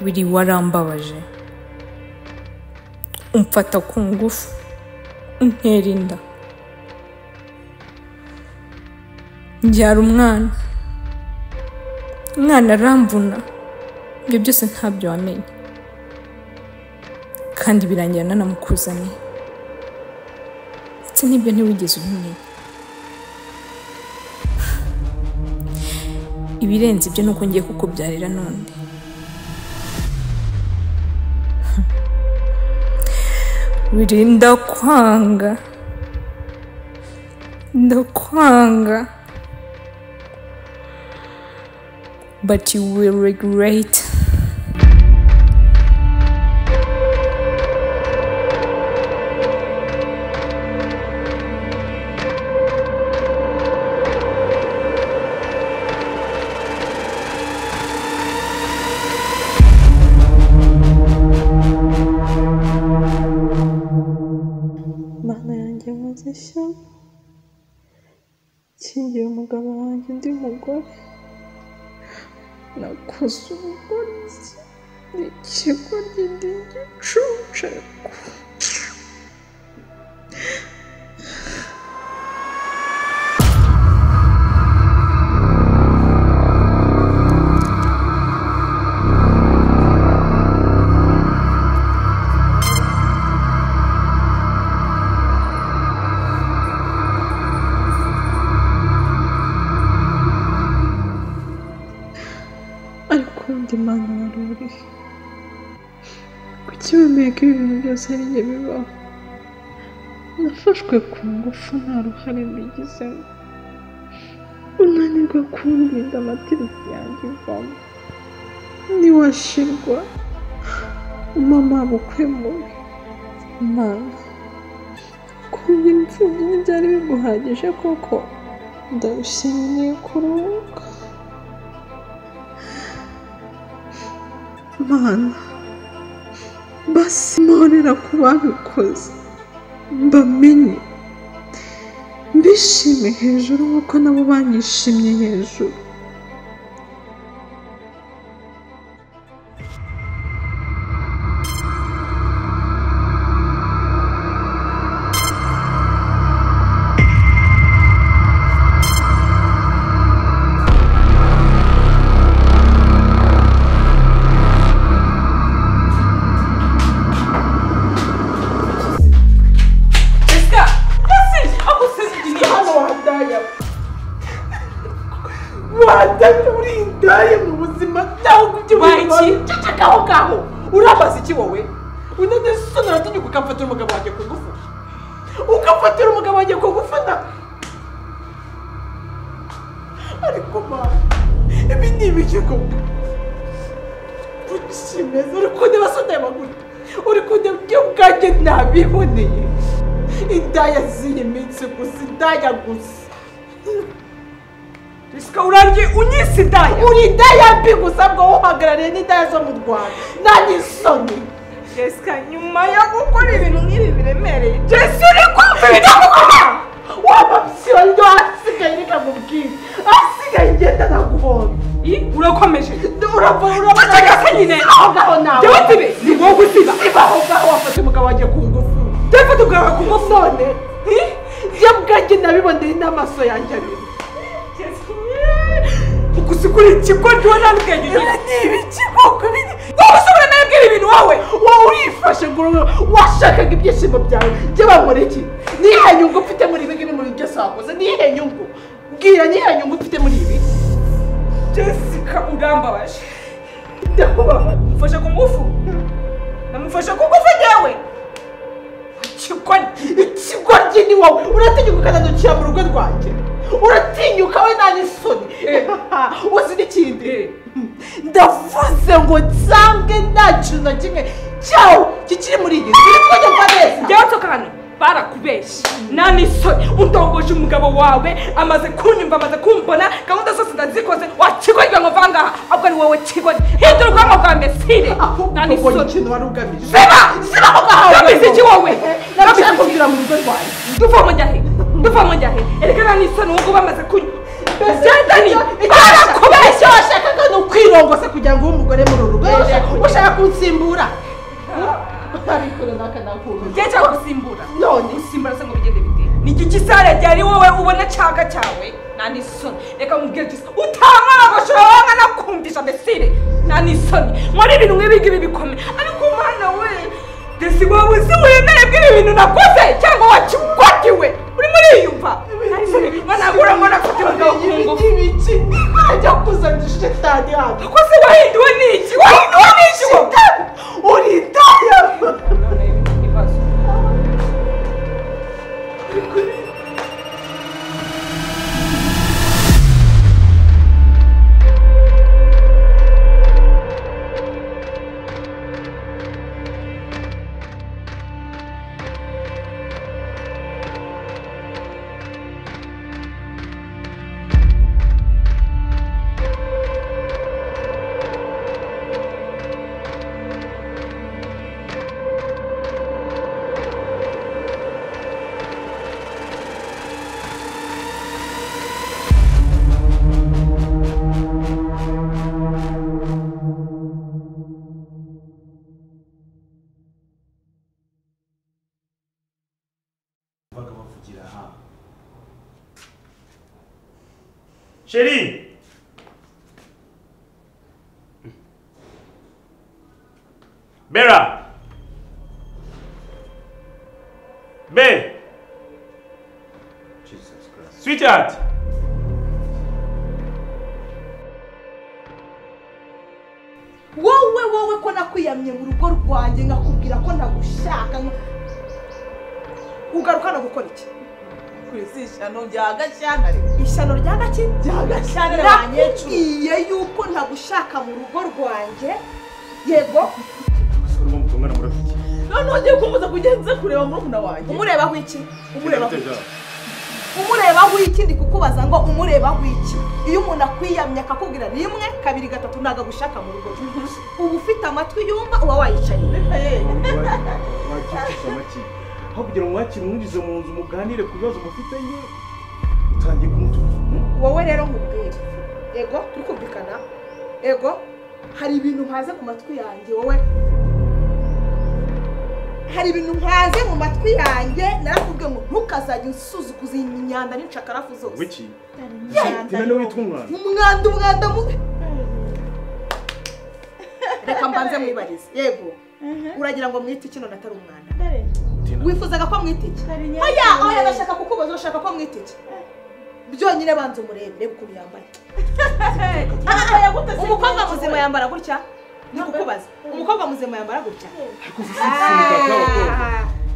biri warambabaje umfata ku ngufu untera inda njyara umwana aramvuna ibyo byose ntabyo wamenye kandi birangira nanamukuzaniye ndetse n'ibyo ntiwigeze ubimenya ibirenze ibyo nuko ngiye kukubyarira none wirinda kwanga ndakwanga but you will regret. Mana yanjye muzishya kingiye umugabo wanjye ndi mugore nakoze ubugoryi n'ikigoryi ndi igicucu Imana waruri kuki wemeye ko ibintu byose ari njye bibaho nafashwe ku ngufu nta ruhare mbigizemo unanirwa kumbinda amatiriki yanjye ivamo niwashirwa mama bukwe mubi Imana kumva imfubyi ntibyari biguhagije koko ndarushimiye kuruhuka Mana basi mporera ku babikoze mbamenye mbishime hejuru nk'uko nabo banyishimye hejuru Ndaya mu buzima byawe by'ubuzima cacakaho kaho urabaza iki wowe unende sonora tunyuka ukamfatira umugabo wanjye ku ngufu ukamfatira umugabo wanjye ku ngufu na ariko mama ibi ni ibiki koko ukimeze uri kundeba sondaye amaguru uri kundeba ibyo ubwanjye nabiboneye indaya z'iyi minsi gusa indaya gusa Jesca urangiye unyise indaya uri indaya mbi gusa bwo uhagarariye n'indaya zo mu Rwanda nani isoni Jesca nyuma yo gukora ibintu nk'ibi biremereye Jesca uri kumva ibintu wabapsiyo ndo asigaye reka mubwire asigaye ngenda naguhonda urakomeje urabona nyine aho ngaho nawe jyewe tibe ni wowe gusiba aho ngaho wafata umugabo wanjye ku ngufu ndafata umugabo ku ngufu none njye bwanjye nabiboneye n'amaso yanjye abiri ukusikura ikigoryi wa ntabwenge ni ibikigoko bine wowe ushobora nabwira ibintu wowe urifashe ngo washakaga ibyishimo byawe njye bankora iki nihe nyungu mfite muri ibi ngibi muri byose wakoze nihe nyungu mbwira nihe nyungu mfite muri ibi Jesca urambabaje ndakubabaje mfashe ku ngufu namufashe ku ngufu njyewe ikigoryi ni wowe uratinyuka ukanadukira mu rugo rwanjye uratinyuka we nta n'isoni uzi n'ikindi ndavuze ngo nsange nta kintu na kimwe cyawe kikiri muri iyi turi kujya neza njyewe tukana barakubeshye nta n'isoni undongoje umugabo wawe amaze kunyumva amaze kumbona gahunda zose ndazikoze wakigoryi ngo vangaha ahubwo ari wowe kigoryi hindura ubwonko bwa mbesire nta n'isoni ikintu wari ugamije ziba aho ngaho ugamije iki wowe nabashaka kubwira mu rugo rwawe duvamo njyahe erega nta n'isoni wowe bamaze kunywa icyo washakaga ni ukwirongosa kugira ngo ube umugore muri uru rugo ushaka kunsimbura Gecha gusimbura none usimbura se ngo bigende bite ni iki gisare ryari wowe ubona cyaga cyawe nani soni reka mubwire gisa utamara goshobora nakumvisha besire nani soni muri ibintu nk'ibi bikomeye ariko umwana we desi wowe uzi wemere bw'ibi bintu nakoze cyangwa wakigwakiwe uri muri yumva nani soni banagura ngo nakufite umugabo kungo ibiki ajya kuzanishije cyane hano ko se wahinduwe n'iki wahinduwe n'iki uri indaya Chérie! Bera! Babe! Jesus Christ. Sweetheart! wowe ko nakwiyamye mu rugo rwanjye ngakubwira ko nagushaka ugaruka no gukora iki Ishyano rya Gashyantare. Ishyano rya gaki? Rya Gashyantare banyecuru. Nakubwiye yuko ntagushaka mu rugo rwanjye. Yego. Urimo mutongana murafiki. None ugiye kumuza kugenza kureba murumuna wanjye. Umurebaho iki? Umurebaho iki ndi kukubaza ngo umurebaho iki? Iyo umuntu akwiyamye akakubwira rimwe, kabiri, gatatu ntago gushaka mu rugo. Ubu ufite amatwi yumva uba wayicaye. Wakikisha amaki. Aho kugira ngo mwakire umwinjize mu nzu muganire ku bibazo mufitanye utangiye kumutuka. Wowe rero nkubwire. Yego tukumvikana. Yego hari ibintu mpaze ku matwi yanjye wowe. Hari ibintu mpaze mu matwi yanjye narakubwiye ngo ntukazajye usuzukuza imyanda n'incakarafu zose. Wiki? Tena witwa umwanda. Umwanda mu Reka mbanze mwibarize. Yego. Uragira ngo mwite kino natari umwanda. Wifuzaga ko mwite iki? Oya bashaka kukubaza bashaka ko mwite iki? Byonyine banze umurebe reba ukuntu yambaye. Umukobwa muzima yambara gutya? Ni kukubaza. Umukobwa muzima yambara gutya?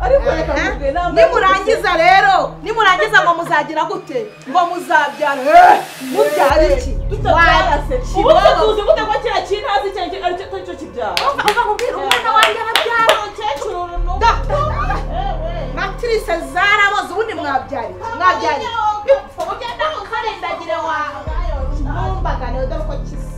Ariko reka mubwire nimurangiza rero nimurangiza ngo muzagira gute? Ngo muzabyara. Mubyara iki? tutabyarase. Ubu tuzi gute ko kira kintazi cyane cyo kibyara. Uva kubwira umwana wanjye arabyara Umukecuru Matrice zaraboze ubundi mwabyari. Mwabyari. ugenda ukarendagire wawe. Mumbagane dore ko kisi.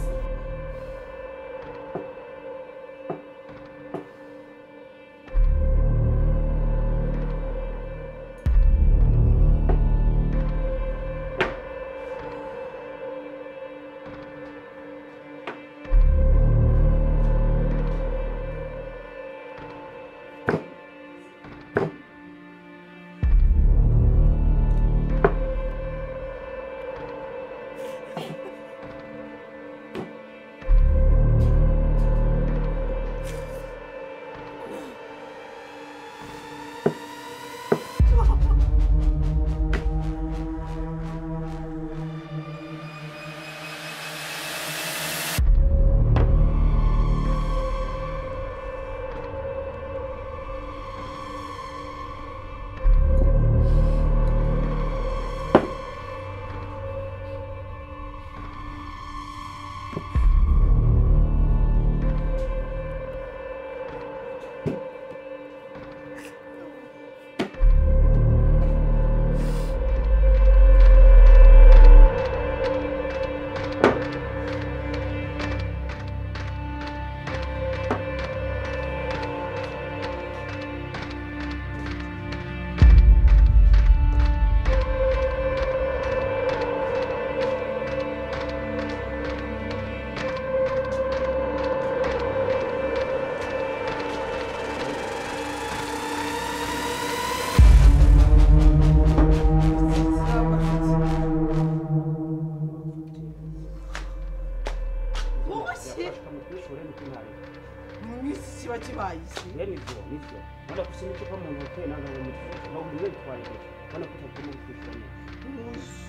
bibaye Yari byo, nibyo. Wanda kusema icupa mu ntoki nanga ngo mutuze. No buri wese twaye. Wanda kutakuma kwishyura.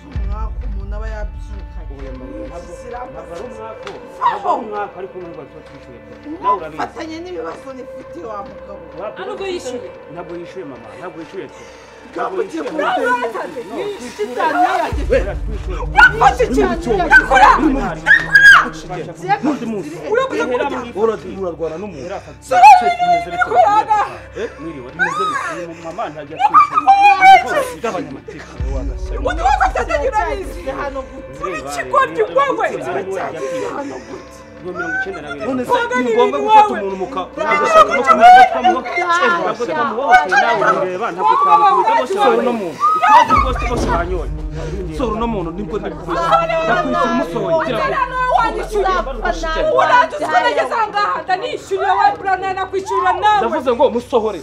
umwaka umuntu aba yabyukanye umwaka ariko umuntu wese twishyuye. Nawe urabizi. Fatanye n'ibibazo nifite wa mugabo. Ntabwo yishyuye. Ntabwo yishyuye mama, ntabwo yishyuye. Ntabwo yishyuye. Urarwana n'umuntu. Mwiriwe mama ntajya kwishyura. Undi wese atazanyura bizi hano gute. Ikigoryi wowe. None se ni ngombwa gufata umuntu mugashaka no kumureba ntabwo twamukubita bose bari no muntu ikibazo rwose bose banyoye soro no muntu nibwo ndakwishyura umusohoye ndavuze ngo musohore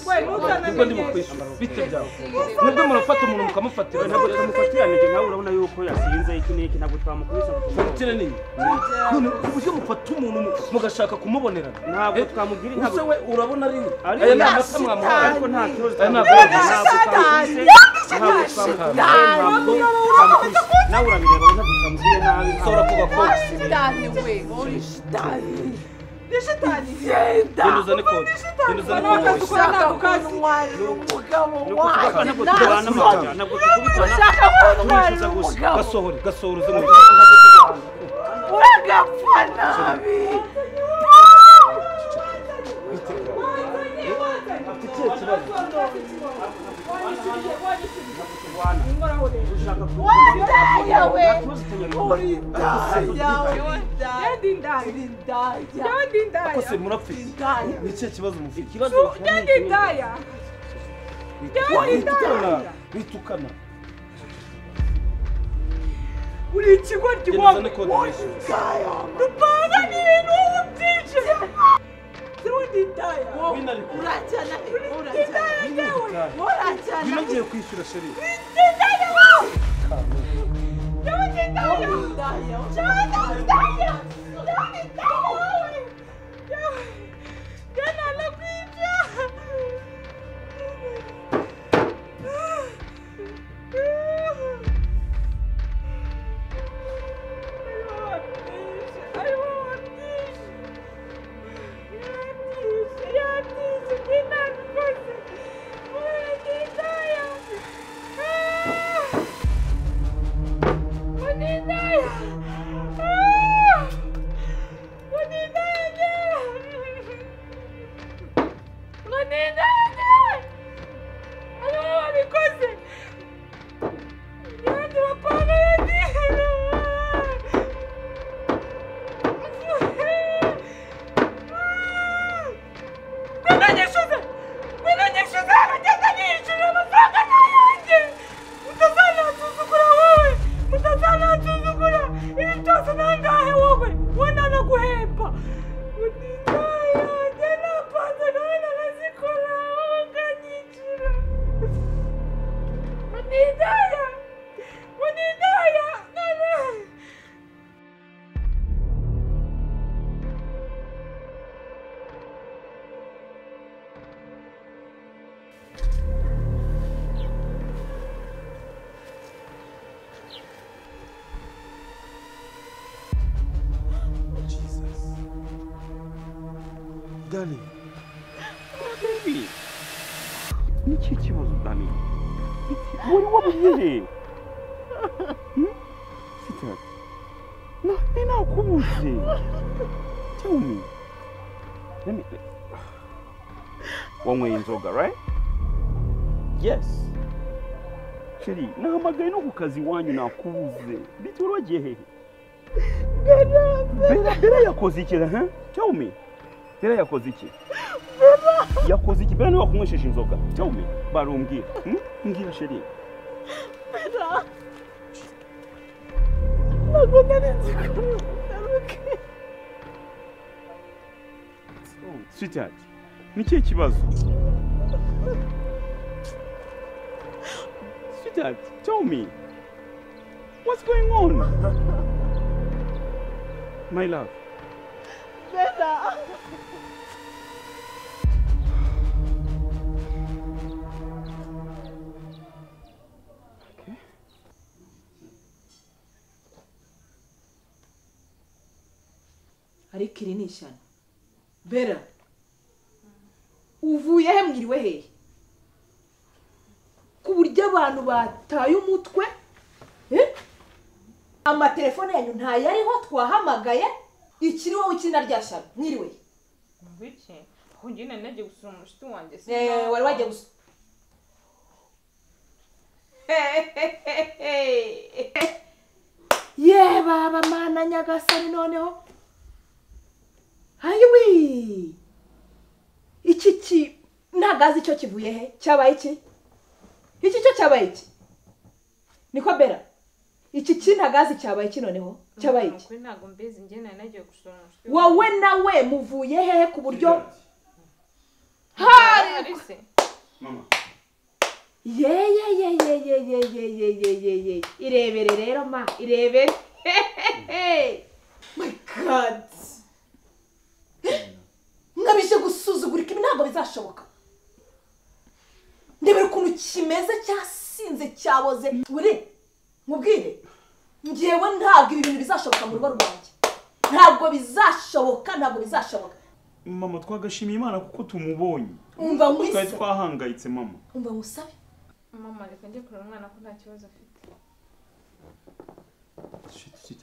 nibwo ndi bukwishyura bite byawe nibwo murafata umuntu mukamufatira ntabwo tumufatiranyije nawe urabona yuko yasinze iki n'iki ntabwo twamukubisa fatire nini none uburyo mufata umuntu mugashaka kumubonerana ntabwo twamugira ntabwo se we urabona ari aya ni amata mwamuhaye ariko nta kibazo ntabwo twamukubise ntabwo nawe urabireba ntabwo twamubwiye nabi sora kuba kosi Shitani we, uri shitani. Ni shitani. genda uzane kode genda uzane kode Ushaka kuntwara umugabo wanjye. ntabwo tubana amajya ntabwo tukubitana Ushaka kuntwara umugabo. gasohora uze mu Uragapfa nabi. Akose murapfite nikihe kibazo mufite Ikibazo bitukana uri ikigoryi wowe. Dupanga n'ibintu byinshi. binagiye kwishyura sheri Dani baby niki kibazo Dani wari wabuye sita no ninakubuze tell me let me wanyweye inzoga right yes sheri nahamagaye no ku kazi wanyu nakubuze biti wari wagiye hehe Bera yakoze iki ha tell me Bera yakoze iki? Yakoze iki? Bera niwe wakunywesheje inzoga. Tell me. Barumbwira. Mbwira sheri. Bera. Ntabwo nari nzi ko okay. Sweetheart. Nikihe kibazo? Sweetheart, tell me. What's going on? My love. Bera. ariko iri ni ishyano bera uvuye he mwiriwe hehe ku buryo abantu bataye umutwe amatelefone yanyu ntayariho twahamagaye ikiri wowe ikina rya shyano mwiriwe Ngwiki aho njye nagiye gusura umushiti wanjye wari wagiye gusura ye baba mana nyagasani noneho hayiwi iki ntagazi icyo kivuye he cyabaye iki cyo cyabaye iki niko bera iki ntagazi cyabaye iki noneho cyabaye iki kuri ntago mbizi njye nagiye gusura umushiti wowe nawe muvuye he ku buryo hari mama ye irebere rero ma irebere my god ngabije gusuzugurika ibi ntabwo bizashoboka ndebera ukuntu kimeze cyasinze cyaboze buri mubwire ngewe ntabwo ibi bintu bizashoboka mu rugo rwanjye ntabwo bizashoboka mama twagashimiye Imana kuko tumubonye umva mwise twari twahangayitse mama umva musabe mama reka njye kureba umwana ko nta kibazo afite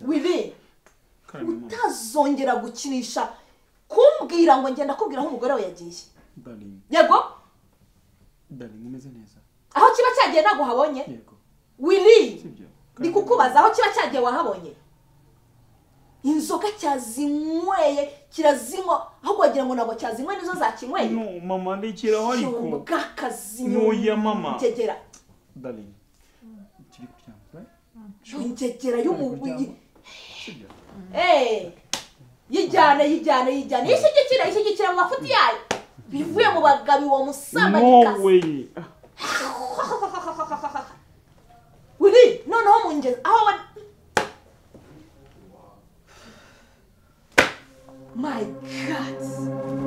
Willy utazongera gukinisha kumbwira ngo ngenda kubwira aho umugore we yagiye darling yego darling umeze neza aho kiba cyagiye ntago habonye yego Willy ndi kukubaza aho kiba cyagiye wahabonye inzoga cyazinyweye kirazinywa aho wagira ngo nabo cyazinywe nizo zakinyweye no mama ndikiraho ariko bwakazinyo no ya mama ngegera darling kiri kuryama ngegera y'umubuyi yijyane yishyigikira mu mafuti yayo bivuye mu bagabi wa musambanyikazi no way Willy noneho mungeze aho my god